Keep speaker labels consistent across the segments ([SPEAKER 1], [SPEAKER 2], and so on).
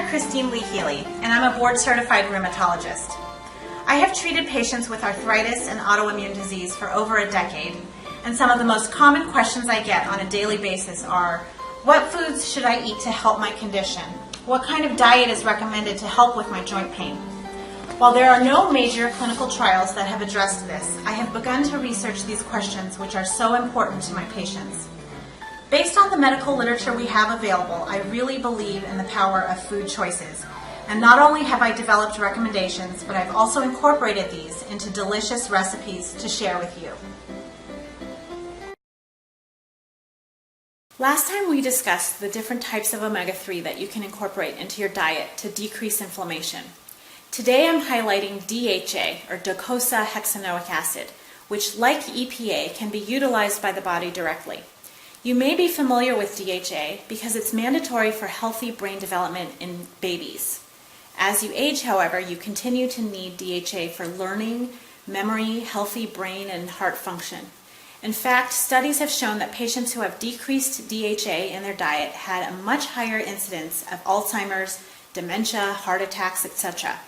[SPEAKER 1] Dr. Christine Leehealey, and I'm a board-certified rheumatologist. I have treated patients with arthritis and autoimmune disease for over a decade, and some of the most common questions I get on a daily basis are, what foods should I eat to help my condition? What kind of diet is recommended to help with my joint pain? While there are no major clinical trials that have addressed this, I have begun to research these questions which are so important to my patients. Based on the medical literature we have available, I really believe in the power of food choices. And not only have I developed recommendations, but I've also incorporated these into delicious recipes to share with you. Last time we discussed the different types of omega-3 that you can incorporate into your diet to decrease inflammation. Today I'm highlighting DHA, or docosahexaenoic acid, which, like EPA, can be utilized by the body directly. You may be familiar with DHA because it's mandatory for healthy brain development in babies. As you age, however, you continue to need DHA for learning, memory, healthy brain, and heart function. In fact, studies have shown that patients who have decreased DHA in their diet had a much higher incidence of Alzheimer's, dementia, heart attacks, etc.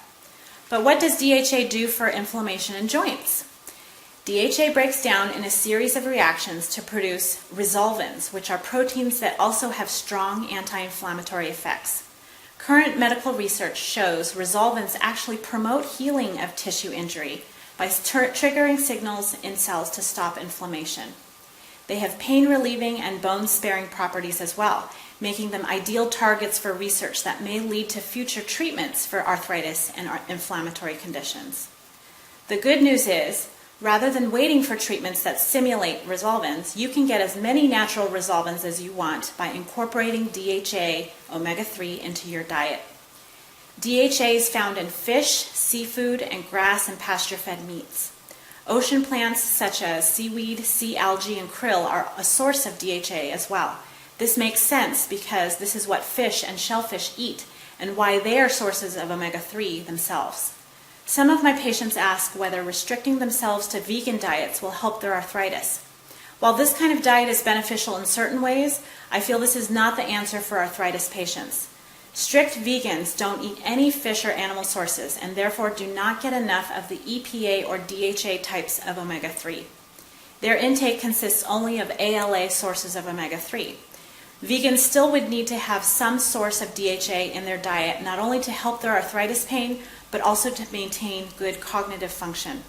[SPEAKER 1] But what does DHA do for inflammation in joints? DHA breaks down in a series of reactions to produce resolvins, which are proteins that also have strong anti-inflammatory effects. Current medical research shows resolvins actually promote healing of tissue injury by triggering signals in cells to stop inflammation. They have pain-relieving and bone-sparing properties as well, making them ideal targets for research that may lead to future treatments for arthritis and inflammatory conditions. The good news is, rather than waiting for treatments that simulate resolvins, you can get as many natural resolvins as you want by incorporating DHA omega-3 into your diet. DHA is found in fish, seafood, and grass and pasture-fed meats. Ocean plants such as seaweed, sea algae, and krill are a source of DHA as well. This makes sense because this is what fish and shellfish eat and why they are sources of omega-3 themselves. Some of my patients ask whether restricting themselves to vegan diets will help their arthritis. While this kind of diet is beneficial in certain ways, I feel this is not the answer for arthritis patients. Strict vegans don't eat any fish or animal sources and therefore do not get enough of the EPA or DHA types of omega-3. Their intake consists only of ALA sources of omega-3. Vegans still would need to have some source of DHA in their diet, not only to help their arthritis pain, but also to maintain good cognitive function.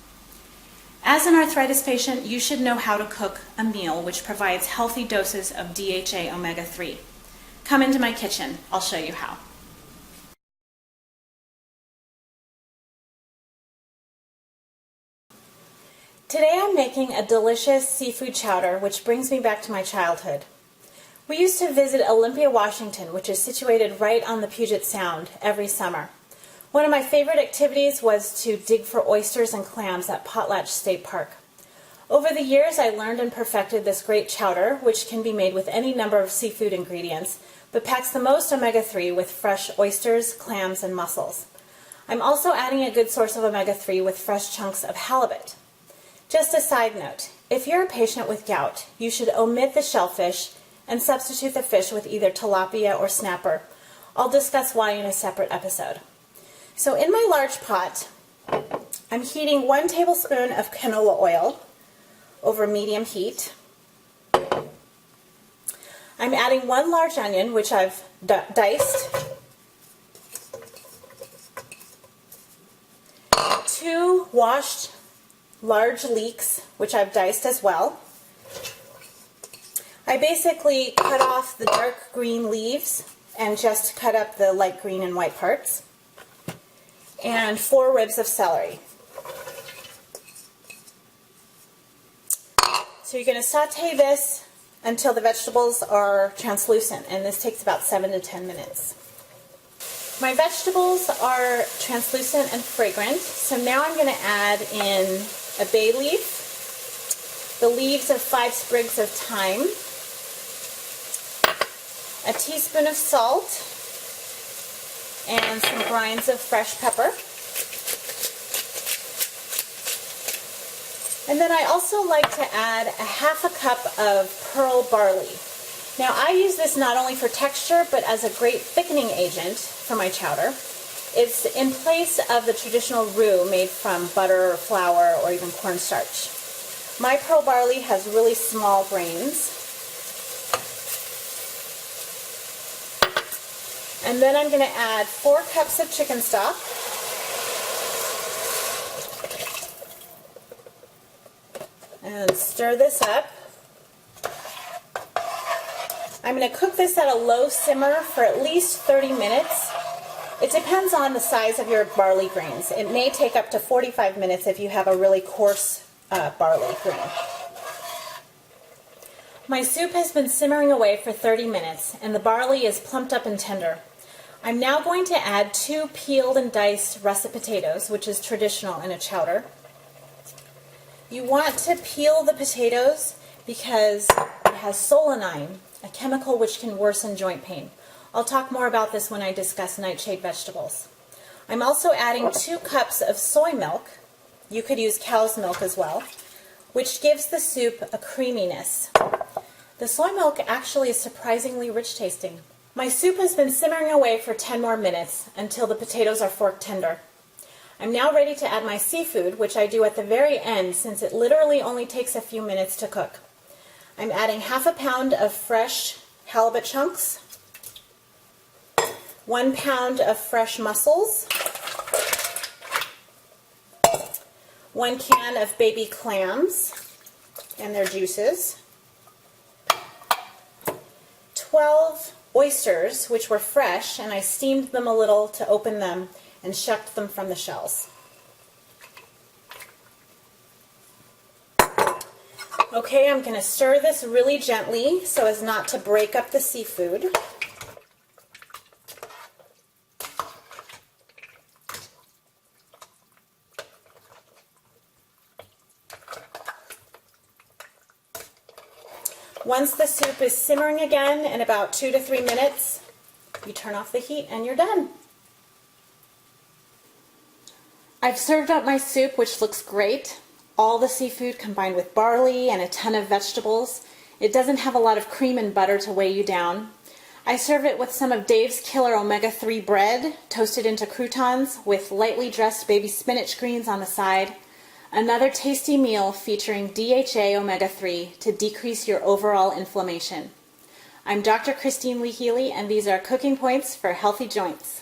[SPEAKER 1] As an arthritis patient, you should know how to cook a meal which provides healthy doses of DHA omega-3. Come into my kitchen, I'll show you how. Today I'm making a delicious seafood chowder which brings me back to my childhood. We used to visit Olympia, Washington, which is situated right on the Puget Sound, every summer. One of my favorite activities was to dig for oysters and clams at Potlatch State Park. Over the years, I learned and perfected this great chowder, which can be made with any number of seafood ingredients, but packs the most omega-3 with fresh oysters, clams, and mussels. I'm also adding a good source of omega-3 with fresh chunks of halibut. Just a side note, if you're a patient with gout, you should omit the shellfish and substitute the fish with either tilapia or snapper. I'll discuss why in a separate episode. So in my large pot, I'm heating 1 tablespoon of canola oil over medium heat. I'm adding 1 large onion, which I've diced, 2 washed large leeks, which I've diced as well. I basically cut off the dark green leaves and just cut up the light green and white parts. And 4 ribs of celery. So you're going to saute this until the vegetables are translucent, and this takes about 7 to 10 minutes. My vegetables are translucent and fragrant, so now I'm going to add in a bay leaf, the leaves of 5 sprigs of thyme, a teaspoon of salt, and some grinds of fresh pepper. And then I also like to add a half a cup of pearl barley. Now I use this not only for texture, but as a great thickening agent for my chowder. It's in place of the traditional roux made from butter or flour or even cornstarch. My pearl barley has really small grains. And then I'm going to add 4 cups of chicken stock. And stir this up. I'm going to cook this at a low simmer for at least 30 minutes. It depends on the size of your barley grains. It may take up to 45 minutes if you have a really coarse barley grain. My soup has been simmering away for 30 minutes and the barley is plumped up and tender. I'm now going to add 2 peeled and diced russet potatoes, which is traditional in a chowder. You want to peel the potatoes because it has solanine, a chemical which can worsen joint pain. I'll talk more about this when I discuss nightshade vegetables. I'm also adding 2 cups of soy milk. You could use cow's milk as well, which gives the soup a creaminess. The soy milk actually is surprisingly rich tasting. My soup has been simmering away for 10 more minutes until the potatoes are fork tender. I'm now ready to add my seafood, which I do at the very end since it literally only takes a few minutes to cook. I'm adding ½ a pound of fresh halibut chunks, 1 pound of fresh mussels, 1 can of baby clams and their juices, 12 oysters, which were fresh, and I steamed them a little to open them and shucked them from the shells. Okay, I'm going to stir this really gently so as not to break up the seafood. Once the soup is simmering again in about 2 to 3 minutes, you turn off the heat and you're done. I've served up my soup, which looks great. All the seafood combined with barley and a ton of vegetables. It doesn't have a lot of cream and butter to weigh you down. I serve it with some of Dave's Killer Omega-3 bread, toasted into croutons with lightly dressed baby spinach greens on the side. Another tasty meal featuring DHA Omega-3 to decrease your overall inflammation. I'm Dr. Christine Leehealey, and these are cooking points for healthy joints.